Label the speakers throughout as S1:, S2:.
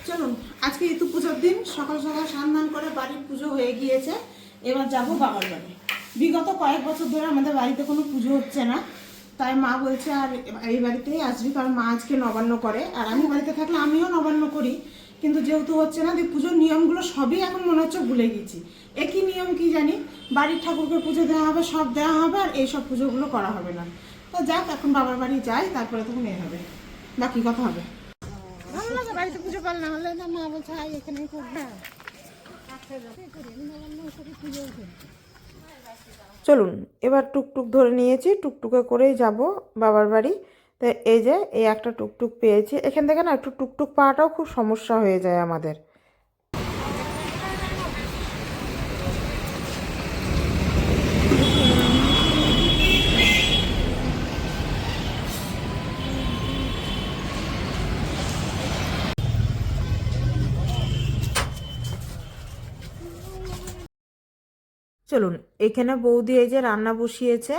S1: চলুন, আজকে ঋতু পুজোর দিন সকাল সকাল স্নান করে বাড়ির পুজো হয়ে গিয়েছে। এবার যাব বাবার বাড়ি। বিগত কয়েক বছর ধরে আমাদের বাড়িতে কোনো পুজো হচ্ছে না, তাই মা বলছে আর এই বাড়িতেই আসবি, কারণ মা আজকে নবান্ন করে। আর আমি বাড়িতে থাকলে আমিও নবান্ন করি, কিন্তু যেহেতু হচ্ছে না, পুজোর নিয়মগুলো সবই এখন মনে হচ্ছে ভুলে গেছি। একই নিয়ম কি জানি, বাড়ির ঠাকুরকে পুজো দেওয়া হবে, সব দেওয়া হবে, আর এইসব পুজোগুলো করা হবে না। তো যাক, এখন বাবার বাড়ি যাই, তারপরে তখন এ হবে, বাকি কথা হবে। ভালো লাগে বাড়িতে পুজো পাল না হলে, না মা বলছে এখানেই করবে।
S2: চলুন, এবার টুকটুক ধরে নিয়েছি, টুকটুকে করেই যাব বাবার বাড়ি। তো এই যে এই একটা টুকটুক পেয়েছি, এখান থেকে না একটু টুকটুক পাওয়াটাও খুব সমস্যা হয়ে যায় আমাদের। চলুন, এখানে বৌদি এই যে রান্না বসিয়েছে,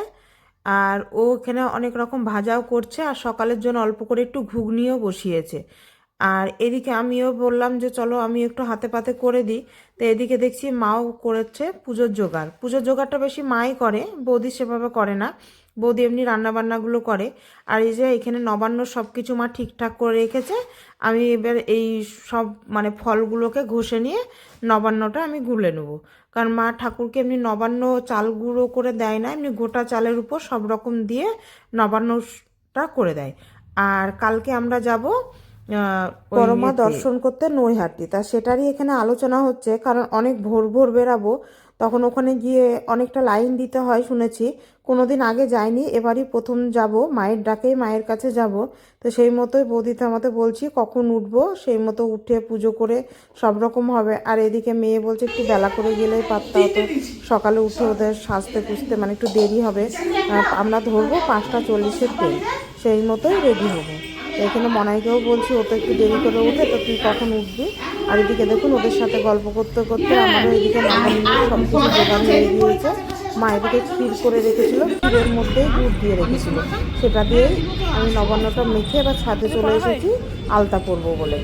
S2: আর ও এখানে অনেক রকম ভাজাও করছে, আর সকালের জন্য অল্প করে একটু ঘুগনিও বসিয়েছে। আর এদিকে আমিও বললাম যে চলো আমি একটু হাতে পাতে করে দিই। তো এদিকে দেখছি মাও করেছে পুজোর জোগাড়। পুজোর জোগাড়টা বেশি মাই করে, বৌদি সেভাবে করে না। বৌদি এমনি রান্নাবান্নাগুলো করে। আর এই যে এখানে নবান্ন সব কিছু মা ঠিকঠাক করে রেখেছে। আমি এবার এই সব মানে ফলগুলোকে ঘষে নিয়ে নবান্নটা আমি গুলে নেবো। কারণ মা ঠাকুরকে এমনি নবান্ন চাল গুঁড়ো করে দেয় না, এমনি গোটা চালের উপর সব রকম দিয়ে নবান্নটা করে দেয়। আর কালকে আমরা যাব পরমা দর্শন করতে নৈহাটি। তা সেটারই এখানে আলোচনা হচ্ছে, কারণ অনেক ভোর ভোর বেরাবো, তখন ওখানে গিয়ে অনেকটা লাইন দিতে হয় শুনেছি। কোনোদিন আগে যাইনি, এবারই প্রথম যাব, মায়ের ডাকেই মায়ের কাছে যাব। তো সেই মতোই বৌদি থামাতে বলছি কখন উঠবো, সেই মতো উঠে পুজো করে সব রকম হবে। আর এদিকে মেয়ে বলছে একটু বেলা করে গেলেই পারতা হতো, সকালে উঠে ওদের সাজতে কুজতে মানে একটু দেরি হবে। আমরা ধরবো 5:40-এর ট্রেন, সেই মতোই রেডি হবো। এখানে মনাইকেও বলছি ও তো একটু দেরি করে উঠে, তো তুই কখন উঠবি। আর এদিকে দেখুন ওদের সাথে গল্প করতে করতে আমারও এদিকে নবান্নের সব কিছু জোগাড় হয়ে গিয়েছে। মা এদিকে ক্ষীর করে রেখেছিল, ক্ষীরের মধ্যেই দুধ দিয়ে রেখেছিল, সেটা দিয়েই আমি নবান্নটা মেখে এবার ছাদে চলে এসেছি আলতা পরবো বলে।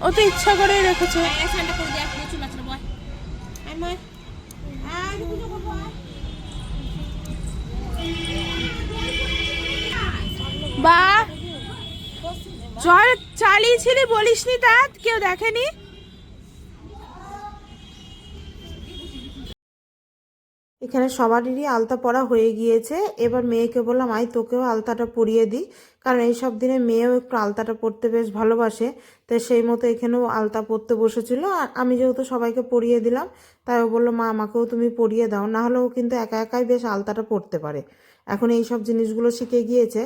S1: ও তো ইচ্ছা করেই রেখেছে। বা জ্বর চালিয়েছিলি, বলিসনি, তা কেউ দেখেনি।
S2: এখানে সবারই আলতা পরা হয়ে গিয়েছে। এবার মেয়েকে বললাম আই তোকেও আলতাটা পরিয়ে দিই, কারণ এই সব দিনে মেয়েও একটু আলতাটা পরতে বেশ ভালোবাসে। তাই সেই মতো এখানেও আলতা পরতে বসেছিল, আর আমি যেহেতু সবাইকে পরিয়ে দিলাম, তাই ও বললো মা আমাকেও তুমি পরিয়ে দাও। না হলেও কিন্তু একা একাই বেশ আলতাটা পরতে পারে, এখন এই সব জিনিসগুলো শিখে গিয়েছে।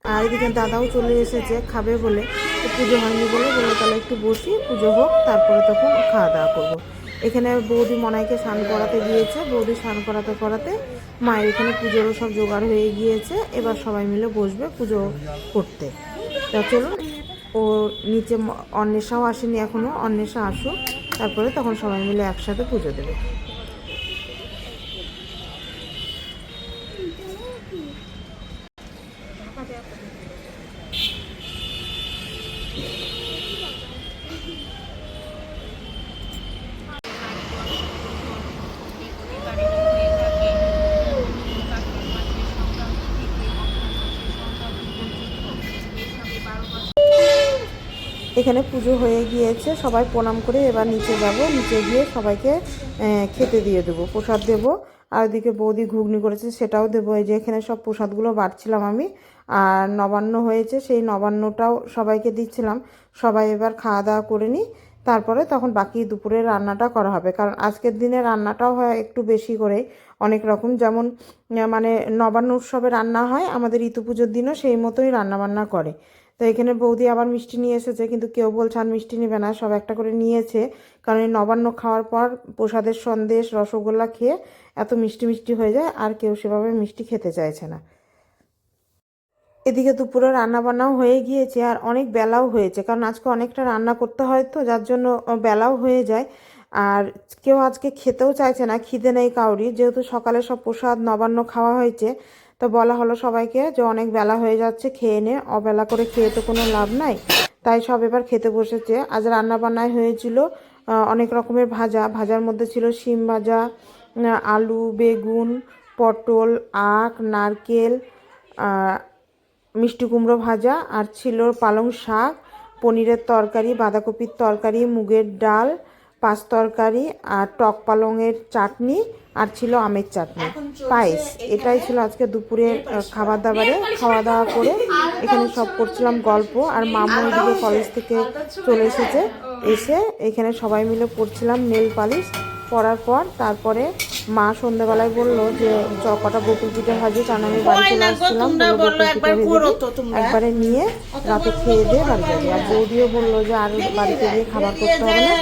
S2: আর এদিকে দাদাও চলে এসেছে খাবে বলে, তো পুজো হয়নি বলে বললো তাহলে একটু বসি, পুজো হোক তারপরে তখন খাওয়া দাওয়া করবো। এখানে বৌদি মনাইকে স্নান করাতে গিয়েছে, বৌদি স্নান করাতে করাতে মায়ের এখানে পুজোরও সব জোগাড় হয়ে গিয়েছে। এবার সবাই মিলে বসবে পুজো করতে। তা চলুন, ও নিচে অন্বেষাও আসেনি এখনও, অন্বেষা আসুক, তারপরে তখন সবাই মিলে একসাথে পুজো দেবে। এখানে পুজো হয়ে গিয়েছে, সবাই প্রণাম করে এবার নিচে যাব, নিচে গিয়ে সবাইকে খেতে দিয়ে দেবো, প্রসাদ দেবো। আর ওদিকে বৌদি ঘুগনি করেছে, সেটাও দেবো। এই যে এখানে সব প্রসাদগুলো বাড়ছিলাম আমি, আর নবান্ন হয়েছে, সেই নবান্নটাও সবাইকে দিচ্ছিলাম। সবাই এবার খাওয়া দাওয়া করে নিই, তারপরে তখন বাকি দুপুরের রান্নাটা করা হবে। কারণ আজকের দিনে রান্নাটাও হয় একটু বেশি করে, অনেক রকম, যেমন মানে নবান্ন উৎসবে রান্না হয়, আমাদের ঋতু পুজোর দিনও সেই মতোই রান্নাবান্না করে। তো এখানে বৌদি আবার মিষ্টি নিয়ে এসেছে, কিন্তু কেউ বলছে আর মিষ্টি নেবে না, সব একটা করে নিয়েছে। কারণ এই নবান্ন খাওয়ার পর প্রসাদের সন্দেশ রসগোল্লা খেয়ে এত মিষ্টি মিষ্টি হয়ে যায়, আর কেউ সেভাবে মিষ্টি খেতে চাইছে না। এদিকে দুপুরে রান্না বান্নাও হয়ে গিয়েছে, আর অনেক বেলাও হয়েছে, কারণ আজকে অনেকটা রান্না করতে হয়, তো যার জন্য বেলাও হয়ে যায়। আর কেউ আজকে খেতেও চাইছে না, খিদে নেই কাউরি, যেহেতু সকালে সব প্রসাদ নবান্ন খাওয়া হয়েছে। তো বলা হলো সবাইকে যে অনেক বেলা হয়ে যাচ্ছে, খেয়ে নে, অবেলা করে খেয়ে তো কোনো লাভ নাই। তাই সব এবার খেতে বসেছে। আজ রান্না বান্নায় হয়েছিল অনেক রকমের ভাজা। ভাজার মধ্যে ছিল শিম ভাজা, আলু, বেগুন, পটল, আখ, নারকেল, মিষ্টি কুমড়ো ভাজা, আর ছিল পালং শাক, পনিরের তরকারি, বাঁধাকপির তরকারি, মুগের ডাল, পাঁচ তরকারি, আর টক পালংয়ের চাটনি, আর ছিল আমের চাটনি, পায়েস। এটাই ছিল আজকে দুপুরের খাবার দাবারে। খাওয়া দাওয়া করে এখানে সব করছিলাম গল্প, আর মামু এদিকে কলেজ থেকে চলে এসেছে। এসে এখানে সবাই মিলে পড়ছিলাম নেল পালিশ। পড়ার পর তারপরে মা সন্ধ্যাবেলায় বললো যে কটা বকুল পিঠে ভাজি, কারণ আমি বাড়ি চলে আসছিলাম, বললো বকুল পিঠে ভেজে একবারে নিয়ে রাতে খেয়ে দিয়ে বাড়ি যাবে। আর বৌদিও বললো যে আর বাড়িতে গিয়ে খাবার করতে হবে না,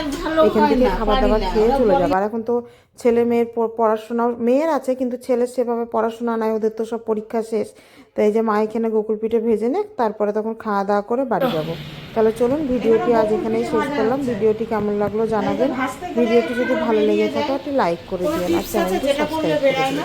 S2: এখান থেকে খাবার দাবার খেয়ে চলে যাবে। আর এখন তো ছেলে মেয়ের পড়াশোনাও, মেয়ের আছে কিন্তু ছেলের সেভাবে পড়াশোনা নাই, ওদের তো সব পরীক্ষা শেষ। তো এই যে মা এখানে গোকুল পিঠে ভেজে নে, তারপরে তখন খাওয়া দাওয়া করে বাড়ি যাব। তাহলে চলুন ভিডিওটি আজ এখানেই শেষ করলাম। ভিডিওটি কেমন লাগলো জানাবেন। ভিডিওটি যদি ভালো লেগে থাকে একটি লাইক করে দিন, আর চ্যানেলটি সাবস্ক্রাইব করে দিন।